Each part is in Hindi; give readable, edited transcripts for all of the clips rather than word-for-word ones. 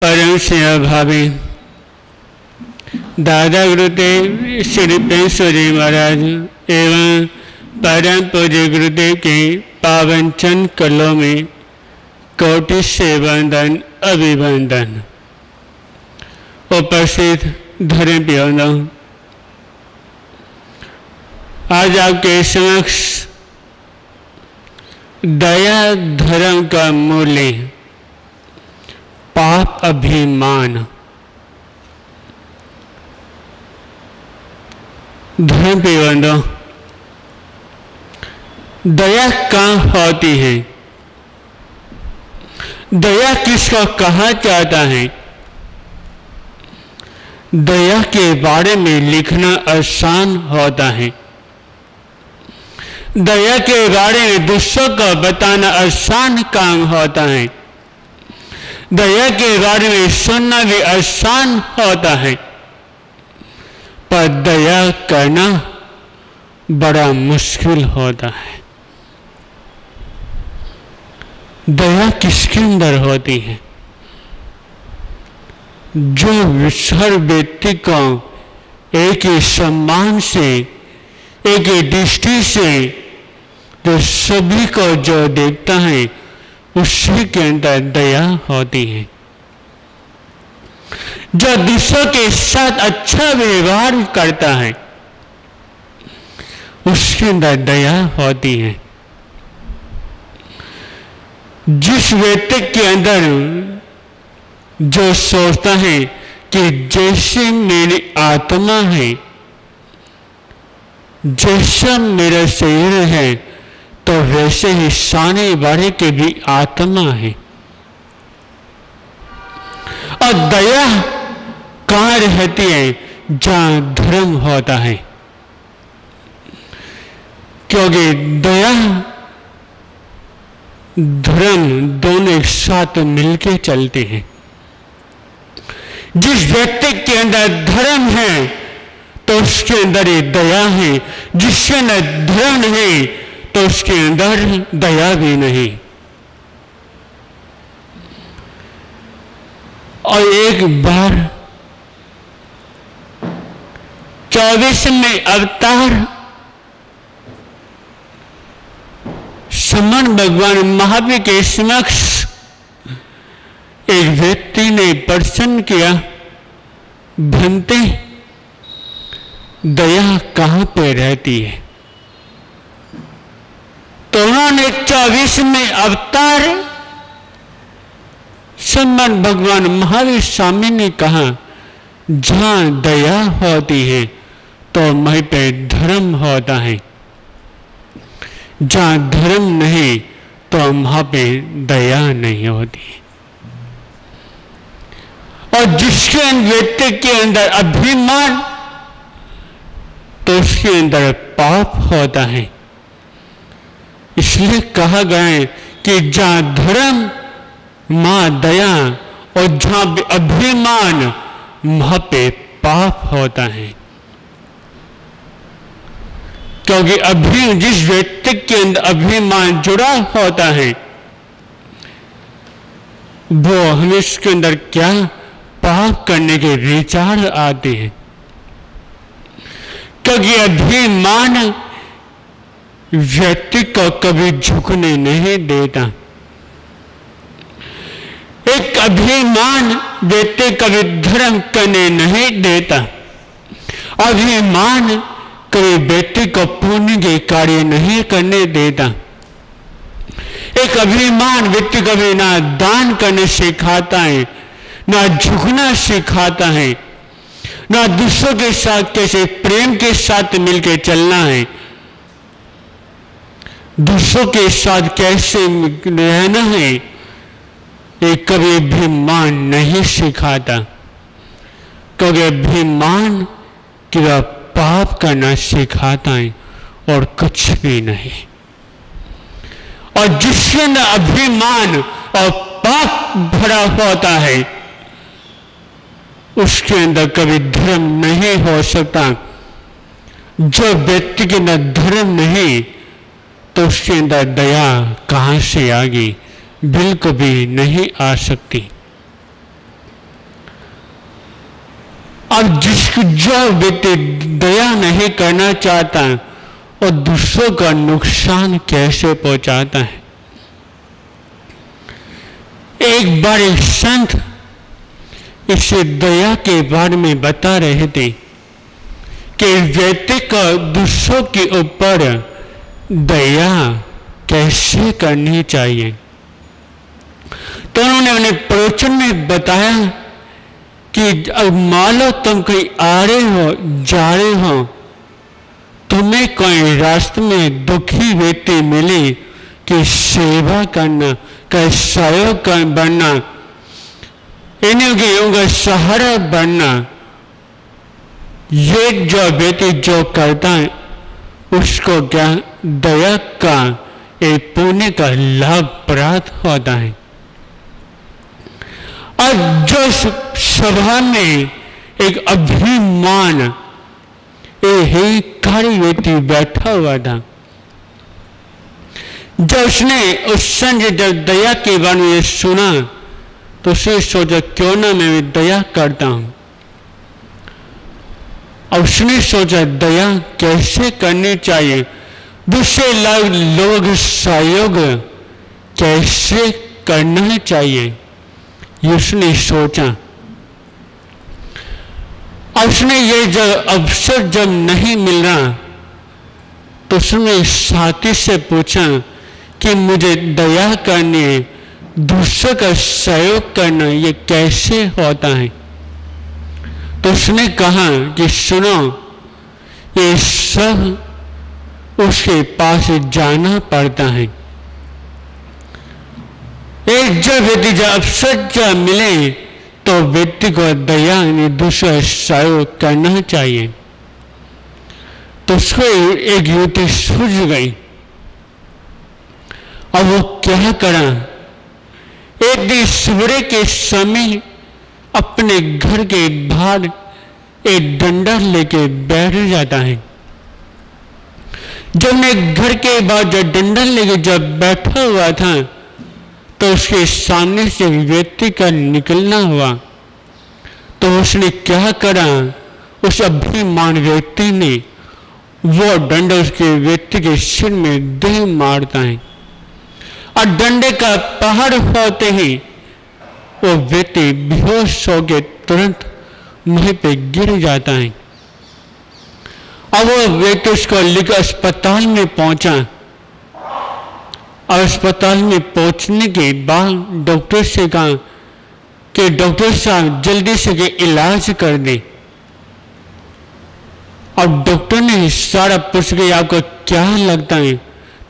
परम सेवा भावी दादा गुरुदेव श्री प्रेमेश्वर जी महाराज एवं परम पूज्य गुरुदेव के पावन चंद कलों में कोटि से वंदन अभिवंदन। उपस्थित धर्म प्रियों, आज आपके समक्ष दया धर्म का मूल्य पाप अभिमान। धर्म प्रियों, दया कहाँ होती है? दया किसको कहा जाता है? दया के बारे में लिखना आसान होता है, दया के बारे में दूसरों को बताना आसान काम होता है, दया के बारे में सुनना भी आसान होता है, पर दया करना बड़ा मुश्किल होता है। दया किसके अंदर होती है? जो हर व्यक्ति को एक ही सम्मान से, एक ही दृष्टि से, जो सभी को जो देखता है उसी के अंदर दया होती है। जो दूसरों के साथ अच्छा व्यवहार करता है उसके अंदर दया होती है। जिस व्यक्ति के अंदर जो सोचता है कि जैसे मेरी आत्मा है, जैसा मेरा शरीर है, तो वैसे ही सामने वाले के भी आत्मा है। और दया कहाँ रहती है? जहाँ धर्म होता है, क्योंकि दया धर्म दोनों एक साथ मिलके चलते हैं। जिस व्यक्ति के अंदर धर्म है तो उसके अंदर ये दया है, जिसके अंदर धर्म है तो उसके अंदर दया भी नहीं। और एक बार 24वें अवतार समन भगवान महावीर के समक्ष एक व्यक्ति ने प्रश्न किया, भंते दया कहाँ पे रहती है? तो उन्होंने 24वें अवतार समन भगवान महावीर स्वामी ने कहा, जहां दया होती है तो वहीं पे धर्म होता है, जहां धर्म नहीं तो वहां पे दया नहीं होती। और जिसके व्यक्ति के अंदर अभिमान तो उसके अंदर पाप होता है। इसलिए कहा गया है कि जहां धर्म मां दया, और जहां अभिमान वहां पे पाप होता है। क्योंकि जिस व्यक्ति के अंदर अभिमान जुड़ा होता है वो हमें इसके अंदर क्या पाप करने के विचार आते हैं। क्योंकि अभिमान व्यक्ति को कभी झुकने नहीं देता। एक अभिमान व्यक्ति कभी धर्म करने नहीं देता। अभिमान कभी व्यक्ति को पुण्य के कार्य नहीं करने देता। एक अभिमान व्यक्ति कभी ना दान करने सिखाता है, ना झुकना सिखाता है, ना दूसरों के साथ कैसे प्रेम के साथ मिलकर चलना है, दूसरों के साथ कैसे रहना है, ये कभी अभिमान नहीं सिखाता। क्योंकि अभिमान केवल पाप करना सिखाता है और कुछ भी नहीं। और जिसके अंदर अभिमान और पाप भरा होता है उसके अंदर कभी धर्म नहीं हो सकता। जो व्यक्ति के अंदर धर्म नहीं तो उसके अंदर दया कहां से आ गई? बिल्कुल भी नहीं आ सकती। अब जो व्यक्ति दया नहीं करना चाहता और दूसरों का नुकसान कैसे पहुंचाता है। एक बार एक संत इसे दया के बारे में बता रहे थे कि व्यक्ति को दूसरों के ऊपर दया कैसे करनी चाहिए। तो उन्होंने अपने प्रवचन में बताया कि अब मान लो तुम कहीं आ रहे हो, जा रहे हो, तुम्हें कोई रास्ते में दुखी व्यक्ति मिले कि सेवा करना, का सहयोग बनना, उनका सहारा बनना, ये जो व्यक्ति जो करता है उसको क्या दया का एक पुण्य का लाभ प्राप्त होता है। और जो सभा में एक अभिमान कार्य व्यक्ति बैठा हुआ था, जब उसने उस संजय जब दया के बारे में सुना तो उसे सोचा क्यों ना मैं दया करता हूं। और उसने सोचा दया कैसे करनी चाहिए, दूसरे लोग सहयोग कैसे करना चाहिए, ये उसने सोचा। और उसने ये जब अवसर जब नहीं मिल रहा तो उसने साथी से पूछा कि मुझे दया करनी है, दूसरों का सहयोग करना ये कैसे होता है। तो उसने कहा कि सुनो, ये सब उसके पास जाना पड़ता है। एक जब व्यक्ति जब अवसर जब मिले तो व्यक्ति को दया यानी दूसरा सहयोग करना चाहिए। तो उसको एक युवती सूझ गई और वो क्या करा, एक दिन सूर्य के समय अपने घर के बाहर एक डंडा लेके बैठ जाता है। जब मैं घर के बाहर जब डंडा लेके जब बैठा हुआ था तो उसके सामने से व्यक्ति का निकलना हुआ। तो उसने क्या करा, उस अभिमान व्यक्ति ने वो डंडा उसके व्यक्ति के सिर में दे मारता है और डंडे का पहाड़ होते ही वो व्यक्ति बेहोश होकर तुरंत वहीं पे गिर जाता है। अब वो व्यक्ति उसको लेकर अस्पताल में पहुंचा और अस्पताल में पहुंचने के बाद डॉक्टर से कहा कि डॉक्टर साहब जल्दी से के इलाज कर दे। और डॉक्टर ने सारा पूछ के आपको क्या लगता है,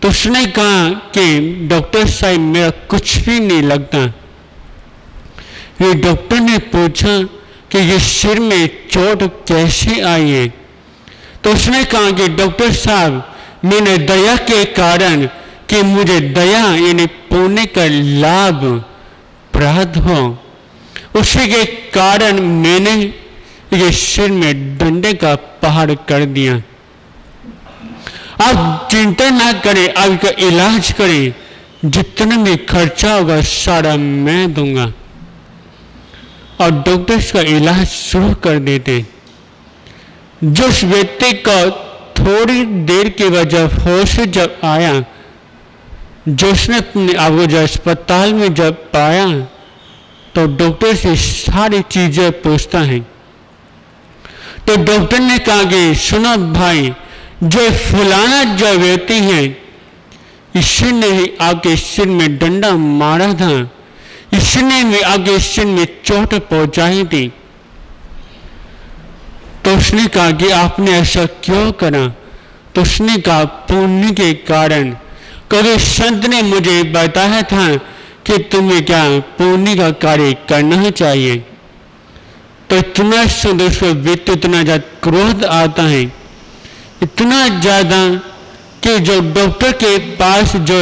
तो उसने कहा कि डॉक्टर साहब मेरा कुछ भी नहीं लगता। ये डॉक्टर ने पूछा कि ये सिर में चोट कैसे आई है, तो उसने कहा कि डॉक्टर साहब मैंने दया के कारण कि मुझे दया यानी पुण्य का लाभ प्राप्त हो, उसी के कारण मैंने ये सिर में डंडे का पहाड़ कर दिया। आप चिंता ना करें, आप इसका इलाज करें, जितना भी खर्चा होगा सारा मैं दूंगा। और डॉक्टर इसका इलाज शुरू कर देते। जिस व्यक्ति को थोड़ी देर के बाद जब होश जब आया, जो उसने अपने आप को जब अस्पताल में जब पाया तो डॉक्टर से सारी चीजें पूछता है। तो डॉक्टर ने कहा कि सुनो भाई, जो फुलाना जो व्यक्ति है इसी ने ही आपके सिर में डंडा मारा था, इसने भी आपके सिर में चोट पहुंचाई थी। तो उसने कहा कि आपने ऐसा क्यों करा, तो उसने कहा पुण्य के कारण, क्योंकि संत ने मुझे बताया था कि तुम्हें क्या पुण्य का कार्य करना चाहिए। तो इतना सुंदर उसको व्यक्ति इतना ज्यादा क्रोध आता है, इतना ज्यादा कि जो डॉक्टर के पास जो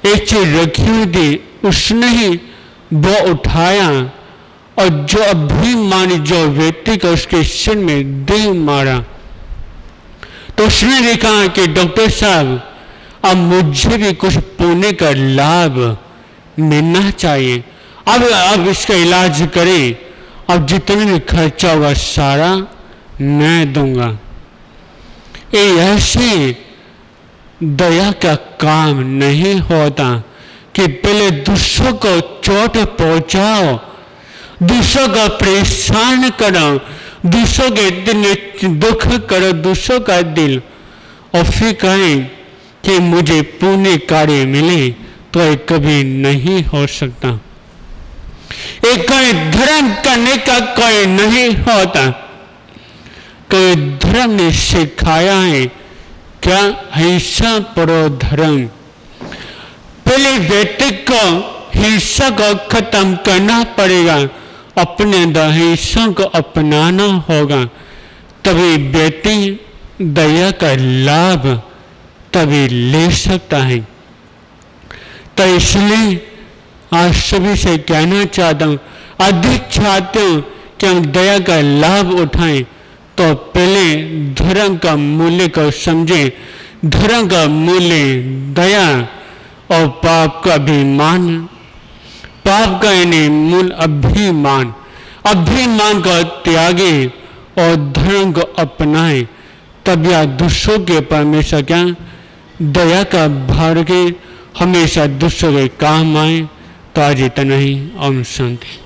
एक चीज रखी हुई थी उसने ही वो उठाया और जो अभिमानी जो व्यक्ति को उसके सिर में दे मारा। तो उसने भी कहा कि डॉक्टर साहब अब मुझे भी कुछ पुण्य का लाभ मिलना चाहिए, अब इसका इलाज करें। अब जितना भी खर्चा होगा सारा मैं दूंगा। ये ऐसे दया का काम नहीं होता कि पहले दूसरों को चोट पहुंचाओ, दूसरों का परेशान करो, दूसरों के दिल में दुख करो, दूसरों का दिल, और फिर कहें कि मुझे पुण्य कार्य मिले, तो ये कभी नहीं हो सकता। एक कोई धर्म करने का कोई नहीं होता। कोई धर्म ने सिखाया है क्या? हिंसा परो धर्म। पहले व्यक्ति को हिंसा को खत्म करना पड़ेगा, अपने अंदर हिंसा को अपनाना होगा, तभी व्यक्ति दया का लाभ तभी ले सकता है। तो इसलिए आज सभी से कहना चाहता हूँ, अधिक चाहते हो कि हम दया का लाभ उठाएं, तो पहले धर्म का मूल्य को समझें। धर्म का मूल्य दया और पाप का अभिमान, पाप का यानी मूल अभिमान, अभिमान को त्यागे और धर्म को अपनाए, तब यह दूसरों के परमेश्वर क्या दया का भर के हमेशा दूसरों के काम आए। तो आज इतना ही। ओम शांति।